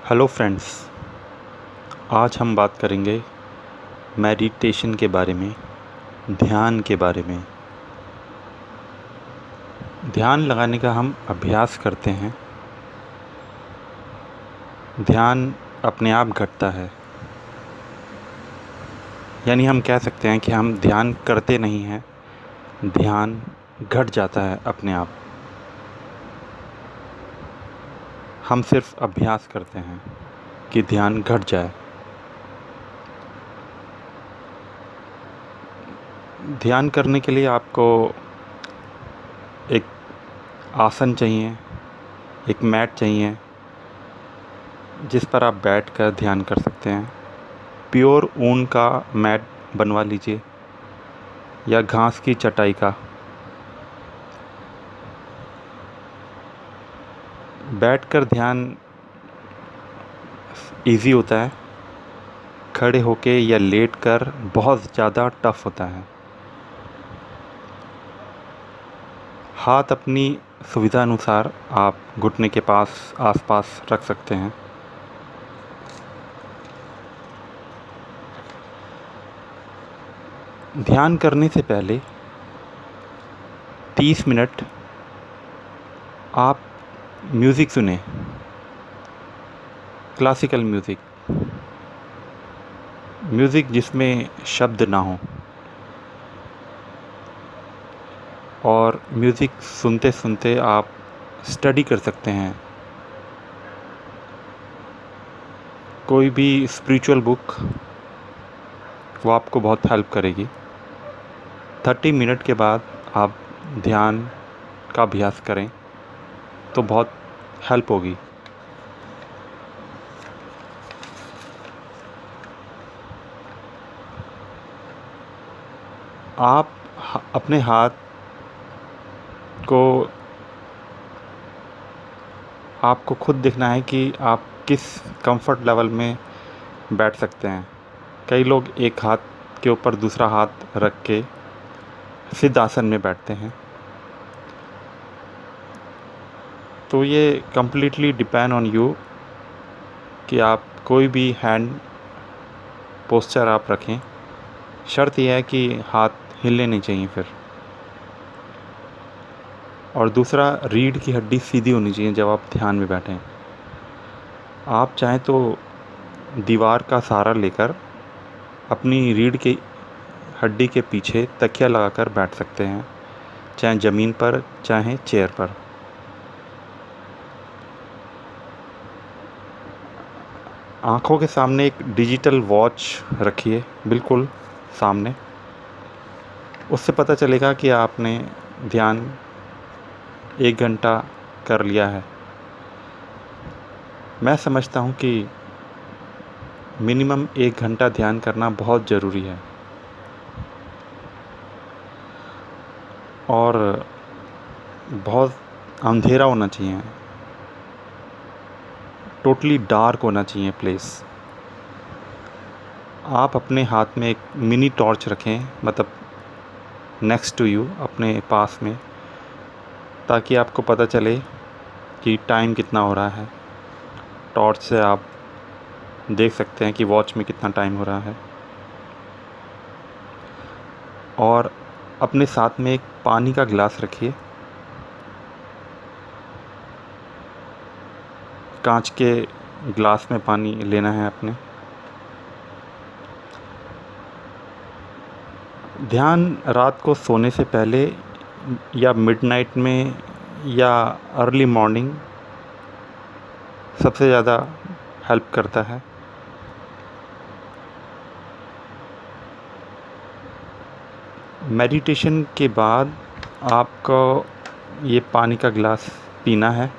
Hello friends, आज हम बात करेंगे मेडिटेशन के बारे में, ध्यान के बारे में। ध्यान लगाने का हम अभ्यास करते हैं। ध्यान अपने आप घटता है, यानी हम कह सकते हैं कि हम ध्यान करते नहीं हैं, ध्यान घट जाता है अपने आप। हम सिर्फ अभ्यास करते हैं कि ध्यान घट जाए। ध्यान करने के लिए आपको एक आसन चाहिए, एक मैट चाहिए जिस पर आप बैठकर ध्यान कर सकते हैं। प्योर ऊन का मैट बनवा लीजिए या घास की चटाई का। बैठकर ध्यान इजी होता है, खड़े होके या लेटकर बहुत ज़्यादा टफ होता है। हाथ अपनी सुविधा अनुसार आप घुटने के आसपास रख सकते हैं। ध्यान करने से पहले 30 मिनट आप म्यूज़िक सुने, क्लासिकल म्यूज़िक जिसमें शब्द ना हो, और म्यूज़िक सुनते सुनते आप स्टडी कर सकते हैं। कोई भी स्पिरिचुअल बुक वो आपको बहुत हेल्प करेगी। 30 मिनट के बाद आप ध्यान का अभ्यास करें तो बहुत हेल्प होगी। आप अपने हाथ को आपको खुद देखना है कि आप किस कंफर्ट लेवल में बैठ सकते हैं। कई लोग एक हाथ के ऊपर दूसरा हाथ रख के सिद्ध आसन में बैठते हैं, तो ये कम्प्लीटली डिपेंड ऑन यू कि आप कोई भी हैंड पोस्चर आप रखें। शर्त यह है कि हाथ हिलने नहीं चाहिए फिर। और दूसरा, रीढ़ की हड्डी सीधी होनी चाहिए जब आप ध्यान में बैठें। आप चाहें तो दीवार का सहारा लेकर अपनी रीढ़ की हड्डी के पीछे तकिया लगाकर बैठ सकते हैं, चाहे ज़मीन पर चाहे चेयर पर। आँखों के सामने एक डिजिटल वॉच रखिए, बिल्कुल सामने। उससे पता चलेगा कि आपने ध्यान 1 घंटा कर लिया है। मैं समझता हूँ कि मिनिमम 1 घंटा ध्यान करना बहुत ज़रूरी है, और बहुत अंधेरा होना चाहिए, टोटली डार्क होना चाहिए प्लेस। आप अपने हाथ में एक मिनी टॉर्च रखें, मतलब नेक्स्ट टू यू, अपने पास में, ताकि आपको पता चले कि टाइम कितना हो रहा है। टॉर्च से आप देख सकते हैं कि वॉच में कितना टाइम हो रहा है। और अपने साथ में एक पानी का गिलास रखिए, कांच के गिलास में पानी लेना है अपने। ध्यान रात को सोने से पहले या मिडनाइट में या अर्ली मॉर्निंग सबसे ज़्यादा हेल्प करता है। मेडिटेशन के बाद आपको ये पानी का गिलास पीना है।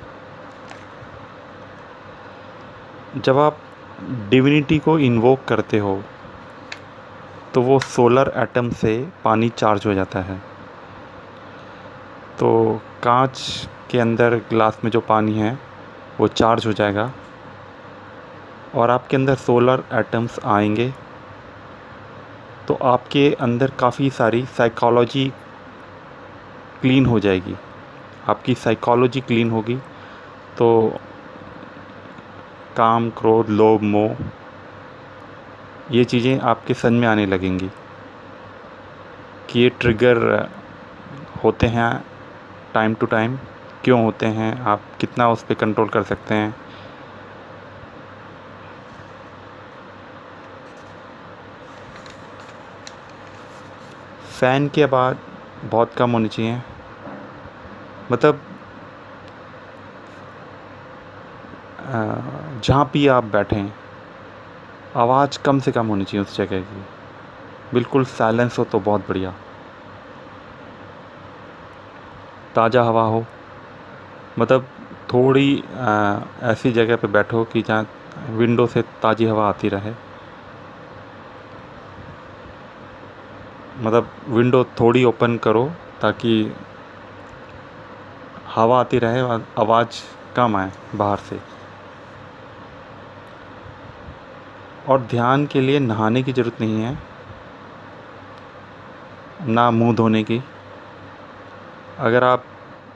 जब आप डिविनिटी को इन्वोक करते हो तो वो सोलर एटम से पानी चार्ज हो जाता है। तो कांच के अंदर गिलास में जो पानी है वो चार्ज हो जाएगा और आपके अंदर सोलर एटम्स आएंगे, तो आपके अंदर काफ़ी सारी साइकोलॉजी क्लीन हो जाएगी। आपकी साइकोलॉजी क्लीन होगी तो काम, क्रोध, लोभ, मोह, ये चीज़ें आपके समझ में आने लगेंगी कि ये ट्रिगर होते हैं टाइम टू टाइम, क्यों होते हैं, आप कितना उस पे कंट्रोल कर सकते हैं। फ़ैन की आवाज़ बहुत कम होनी चाहिए, मतलब जहाँ भी आप बैठें आवाज़ कम से कम होनी चाहिए उस जगह की, बिल्कुल साइलेंस हो तो बहुत बढ़िया। ताज़ा हवा हो, मतलब थोड़ी ऐसी जगह पे बैठो कि जहाँ विंडो से ताज़ी हवा आती रहे, मतलब विंडो थोड़ी ओपन करो ताकि हवा आती रहे और आवाज़ कम आए बाहर से। और ध्यान के लिए नहाने की ज़रूरत नहीं है, ना मुंह धोने की। अगर आप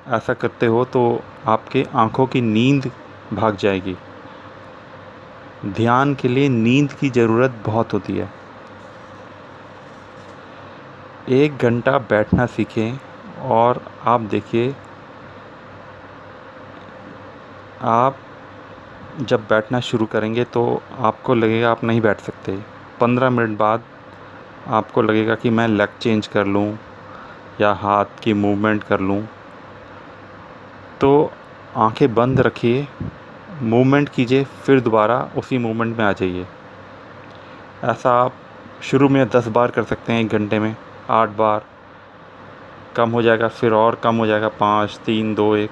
ऐसा करते हो तो आपके आँखों की नींद भाग जाएगी। ध्यान के लिए नींद की ज़रूरत बहुत होती है। 1 घंटा बैठना सीखें और आप देखिए, आप जब बैठना शुरू करेंगे तो आपको लगेगा आप नहीं बैठ सकते। 15 मिनट बाद आपको लगेगा कि मैं लेग चेंज कर लूँ या हाथ की मूवमेंट कर लूँ। तो आंखें बंद रखिए, मूवमेंट कीजिए, फिर दोबारा उसी मूवमेंट में आ जाइए। ऐसा आप शुरू में 10 बार कर सकते हैं 1 घंटे में, 8 बार, कम हो जाएगा फिर और कम हो जाएगा, 5 3 2 1,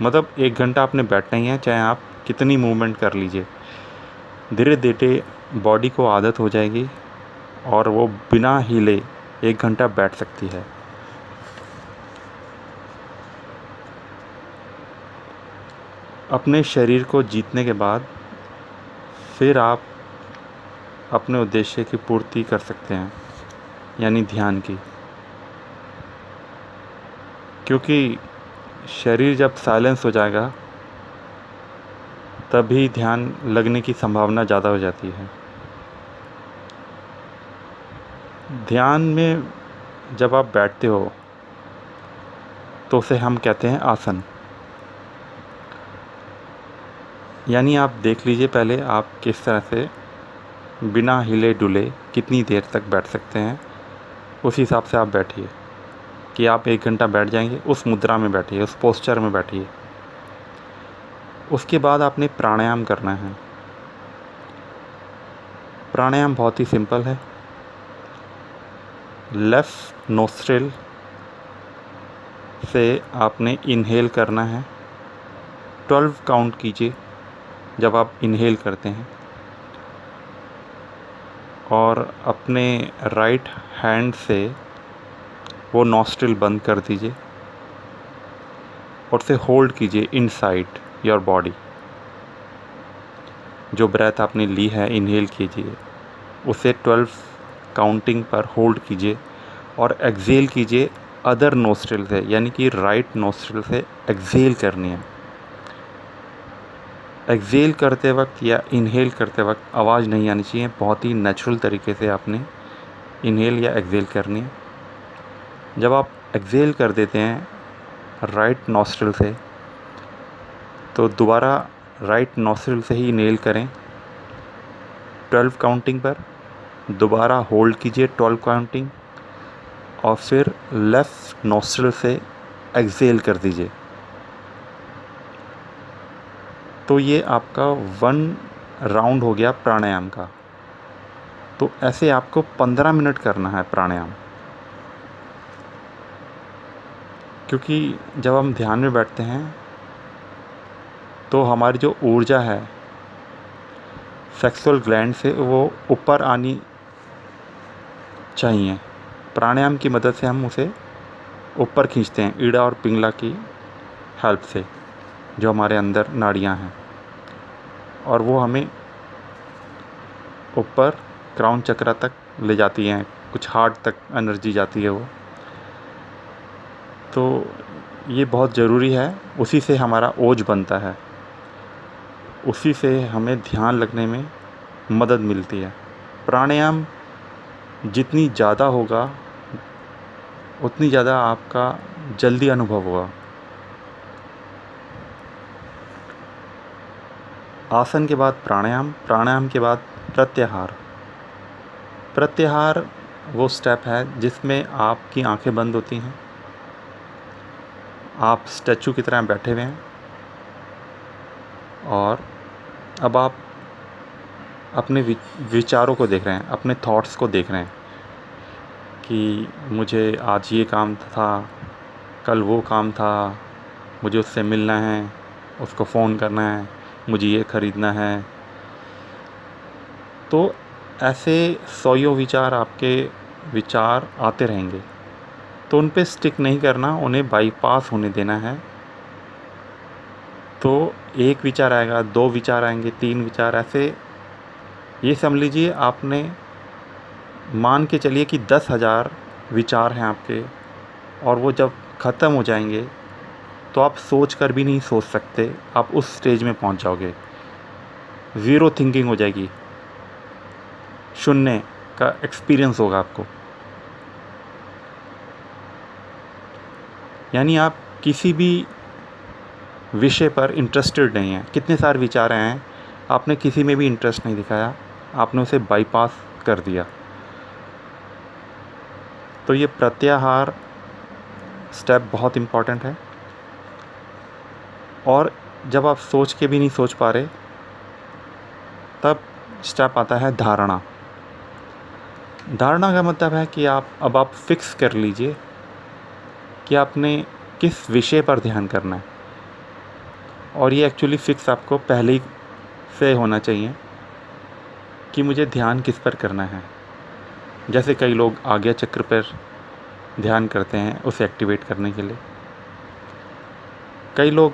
मतलब 1 घंटा आपने बैठना ही है, चाहे आप कितनी मूवमेंट कर लीजिए। धीरे धीरे बॉडी को आदत हो जाएगी और वो बिना हिले 1 घंटा बैठ सकती है। अपने शरीर को जीतने के बाद फिर आप अपने उद्देश्य की पूर्ति कर सकते हैं, यानी ध्यान की। क्योंकि शरीर जब साइलेंस हो जाएगा तभी ध्यान लगने की संभावना ज़्यादा हो जाती है। ध्यान में जब आप बैठते हो तो उसे हम कहते हैं आसन। यानी आप देख लीजिए पहले आप किस तरह से बिना हिले डुले कितनी देर तक बैठ सकते हैं, उस हिसाब से आप बैठिए कि आप 1 घंटा बैठ जाएंगे, उस मुद्रा में बैठिए, उस पोस्चर में बैठिए। उसके बाद आपने प्राणायाम करना है। प्राणायाम बहुत ही सिंपल है। लेफ़्ट नोस्ट्रिल से आपने इनहेल करना है, 12 काउंट कीजिए जब आप इनहेल करते हैं, और अपने राइट हैंड से वो नोस्ट्रिल बंद कर दीजिए और उसे होल्ड कीजिए इनसाइड योर बॉडी। जो ब्रेथ आपने ली है, इनहेल कीजिए, उसे 12 काउंटिंग पर होल्ड कीजिए और एक्सहेल कीजिए अदर नोस्ट्रिल से, यानी कि राइट नोस्ट्रिल से एक्सहेल करनी है। एक्सहेल करते वक्त या इनहेल करते वक्त आवाज़ नहीं आनी चाहिए, बहुत ही नेचुरल तरीके से आपने इनहेल या एक्सहेल करनी है। जब आप एक्सहेल कर देते हैं राइट नोस्ट्रिल से तो दोबारा राइट नोस्ट्रिल से ही इनहेल करें 12 काउंटिंग पर, दोबारा होल्ड कीजिए 12 काउंटिंग और फिर लेफ़्ट नोस्ट्रिल से एक्सहेल कर दीजिए। तो ये आपका 1 राउंड हो गया प्राणायाम का। तो ऐसे आपको 15 मिनट करना है प्राणायाम। क्योंकि जब हम ध्यान में बैठते हैं तो हमारी जो ऊर्जा है सेक्सुअल ग्लैंड से वो ऊपर आनी चाहिए। प्राणायाम की मदद से हम उसे ऊपर खींचते हैं, ईड़ा और पिंगला की हेल्प से, जो हमारे अंदर नाड़ियाँ हैं, और वो हमें ऊपर क्राउन चक्र तक ले जाती हैं, कुछ हार्ट तक एनर्जी जाती है वो। तो ये बहुत ज़रूरी है, उसी से हमारा ओज बनता है। उसी से हमें ध्यान लगने में मदद मिलती है। प्राणायाम जितनी ज़्यादा होगा उतनी ज़्यादा आपका जल्दी अनुभव होगा। आसन के बाद प्राणायाम, प्राणायाम के बाद प्रत्याहार। प्रत्याहार वो स्टेप है जिसमें आपकी आंखें बंद होती हैं, आप स्टैचू की तरह बैठे हुए हैं और अब आप अपने विचारों को देख रहे हैं, अपने थॉट्स को देख रहे हैं कि मुझे आज ये काम था, कल वो काम था, मुझे उससे मिलना है, उसको फ़ोन करना है, मुझे ये ख़रीदना है। तो ऐसे सौयों विचार आपके विचार आते रहेंगे, तो उन पे स्टिक नहीं करना, उन्हें बाईपास होने देना है। तो एक विचार आएगा, 2 विचार आएंगे, 3 विचार, ऐसे ये समझ लीजिए आपने मान के चलिए कि 10,000 विचार हैं आपके, और वो जब ख़त्म हो जाएंगे तो आप सोच कर भी नहीं सोच सकते, आप उस स्टेज में पहुंच जाओगे, ज़ीरो थिंकिंग हो जाएगी, शून्य का एक्सपीरियंस होगा आपको। यानी आप किसी भी विषय पर इंटरेस्टेड नहीं हैं, कितने सारे विचार हैं, आपने किसी में भी इंटरेस्ट नहीं दिखाया, आपने उसे बाईपास कर दिया। तो ये प्रत्याहार स्टेप बहुत इम्पॉर्टेंट है। और जब आप सोच के भी नहीं सोच पा रहे, तब स्टेप आता है धारणा। धारणा का मतलब है कि अब आप फिक्स कर लीजिए कि आपने किस विषय पर ध्यान करना है। और ये एक्चुअली फिक्स आपको पहले ही से होना चाहिए कि मुझे ध्यान किस पर करना है। जैसे कई लोग आज्ञा चक्र पर ध्यान करते हैं उसे एक्टिवेट करने के लिए, कई लोग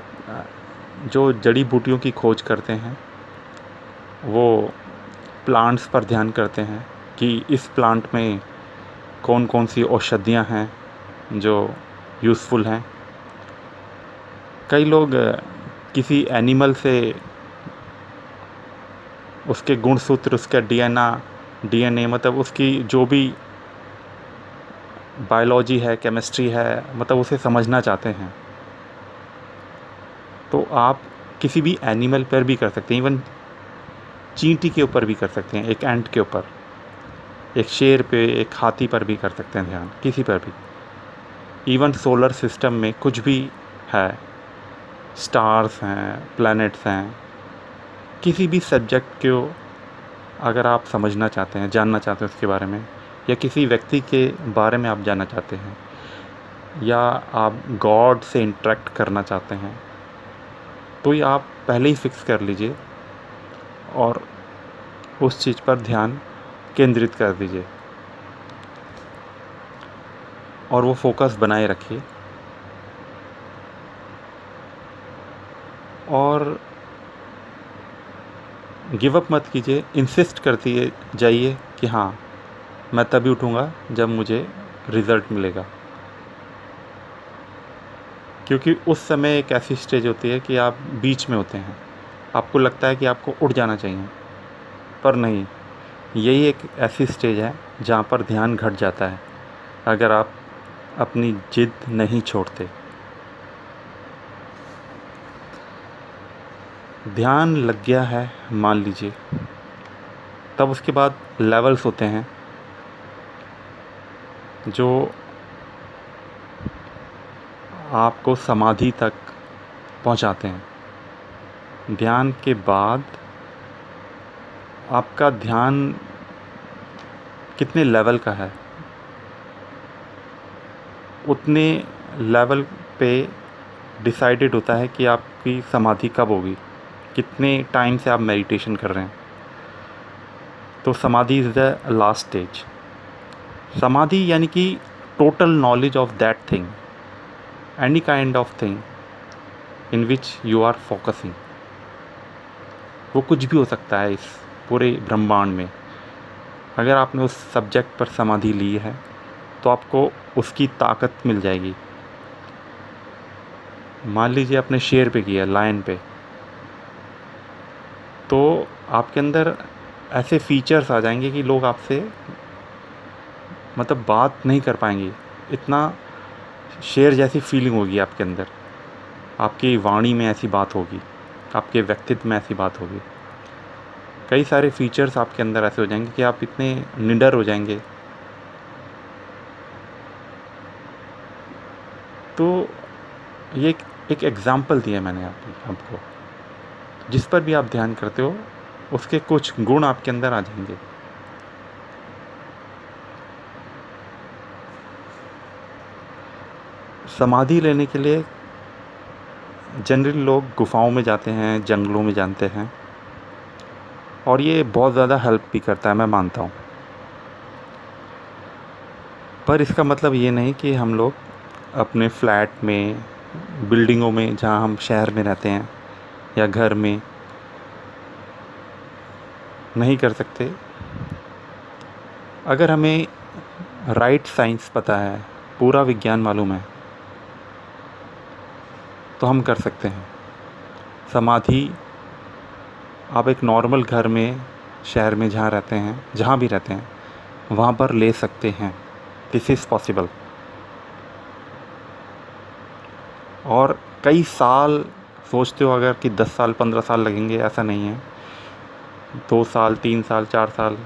जो जड़ी बूटियों की खोज करते हैं वो प्लांट्स पर ध्यान करते हैं कि इस प्लांट में कौन कौन सी औषधियाँ हैं जो यूज़फुल हैं। कई लोग किसी एनिमल से उसके गुणसूत्र, उसका डीएनए मतलब उसकी जो भी बायोलॉजी है, केमिस्ट्री है, मतलब उसे समझना चाहते हैं। तो आप किसी भी एनिमल पर भी कर सकते हैं, इवन चींटी के ऊपर भी कर सकते हैं, एक एंट के ऊपर, एक शेर पे, एक हाथी पर भी कर सकते हैं ध्यान, किसी पर भी। इवन सोलर सिस्टम में कुछ भी है, स्टार्स हैं, प्लैनेट्स हैं, किसी भी सब्जेक्ट को अगर आप समझना चाहते हैं, जानना चाहते हैं उसके बारे में, या किसी व्यक्ति के बारे में आप जानना चाहते हैं, या आप गॉड से इंटरेक्ट करना चाहते हैं, तो ये आप पहले ही फिक्स कर लीजिए और उस चीज़ पर ध्यान केंद्रित कर दीजिए और वो फोकस बनाए रखिए। और गिव अप मत कीजिए, इंसिस्ट करती जाइए कि हाँ, मैं तभी उठूँगा जब मुझे रिज़ल्ट मिलेगा। क्योंकि उस समय एक ऐसी स्टेज होती है कि आप बीच में होते हैं, आपको लगता है कि आपको उठ जाना चाहिए, पर नहीं, यही एक ऐसी स्टेज है जहाँ पर ध्यान घट जाता है अगर आप अपनी जिद नहीं छोड़ते। ध्यान लग गया है मान लीजिए, तब उसके बाद लेवल्स होते हैं जो आपको समाधि तक पहुंचाते हैं। ध्यान के बाद आपका ध्यान कितने लेवल का है, उतने लेवल पे डिसाइडेड होता है कि आपकी समाधि कब होगी, कितने टाइम से आप मेडिटेशन कर रहे हैं। तो समाधि इज़ द लास्ट स्टेज। समाधि यानी कि total knowledge of that thing, any kind of thing in which you are focusing. वो कुछ भी हो सकता है इस पूरे ब्रह्मांड में। अगर आपने उस सब्जेक्ट पर समाधि ली है तो आपको उसकी ताकत मिल जाएगी। मान लीजिए आपने शेर पे किया, लायन पे, तो आपके अंदर ऐसे फीचर्स आ जाएंगे कि लोग आपसे मतलब बात नहीं कर पाएंगे, इतना शेर जैसी फीलिंग होगी आपके अंदर, आपकी वाणी में ऐसी बात होगी, आपके व्यक्तित्व में ऐसी बात होगी, कई सारे फीचर्स आपके अंदर ऐसे हो जाएंगे कि आप इतने निडर हो जाएंगे। तो ये एक एग्ज़ाम्पल दिया मैंने आपको, जिस पर भी आप ध्यान करते हो उसके कुछ गुण आपके अंदर आ जाएंगे। समाधि लेने के लिए जनरली लोग गुफाओं में जाते हैं, जंगलों में जाते हैं, और ये बहुत ज़्यादा हेल्प भी करता है, मैं मानता हूँ। पर इसका मतलब ये नहीं कि हम लोग अपने फ्लैट में, बिल्डिंगों में जहाँ हम शहर में रहते हैं या घर में नहीं कर सकते। अगर हमें राइट साइंस पता है, पूरा विज्ञान मालूम है, तो हम कर सकते हैं। समाधि आप एक नॉर्मल घर में, शहर में जहाँ रहते हैं, जहाँ भी रहते हैं, वहाँ पर ले सकते हैं। This is possible. और कई साल सोचते हो अगर कि 10 साल 15 साल लगेंगे, ऐसा नहीं है। 2 साल 3 साल 4 साल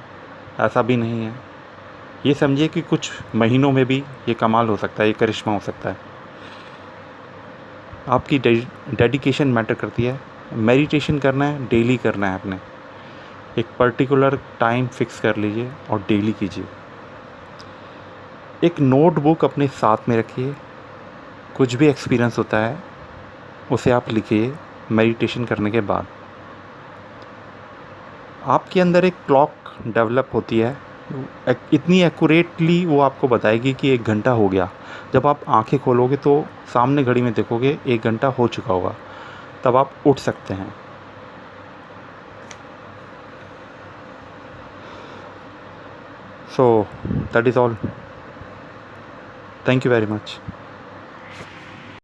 ऐसा भी नहीं है। ये समझिए कि कुछ महीनों में भी ये कमाल हो सकता है, ये करिश्मा हो सकता है। आपकी डेडिकेशन मैटर करती है। मेडिटेशन करना है, डेली करना है आपने। एक पर्टिकुलर टाइम फिक्स कर लीजिए और डेली कीजिए। एक नोटबुक अपने साथ में रखिए, कुछ भी एक्सपीरियंस होता है उसे आप लिखिए मेडिटेशन करने के बाद। आपके अंदर एक क्लॉक डेवलप होती है, इतनी एक्यूरेटली वो आपको बताएगी कि 1 घंटा हो गया। जब आप आंखें खोलोगे तो सामने घड़ी में देखोगे 1 घंटा हो चुका होगा, तब आप उठ सकते हैं। So that is all. Thank you very much.